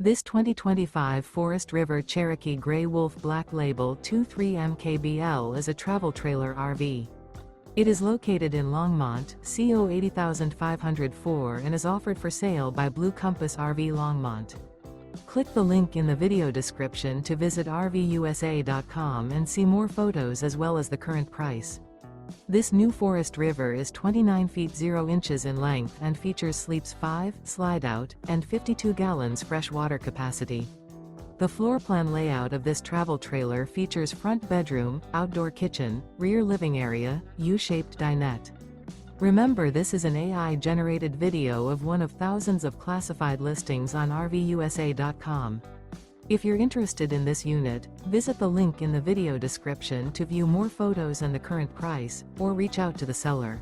This 2025 Forest River Cherokee Grey Wolf Black Label 23 MKBL is a travel trailer RV. It is located in Longmont, CO 80504 and is offered for sale by Blue Compass RV Longmont. Click the link in the video description to visit RVUSA.com and see more photos as well as the current price. This new Forest River is 29 feet 0 inches in length and features sleeps 5, slide-out, and 52 gallons fresh water capacity. The floor plan layout of this travel trailer features front bedroom, outdoor kitchen, rear living area, U-shaped dinette. Remember, this is an AI-generated video of one of thousands of classified listings on RVUSA.com. If you're interested in this unit, visit the link in the video description to view more photos and the current price, or reach out to the seller.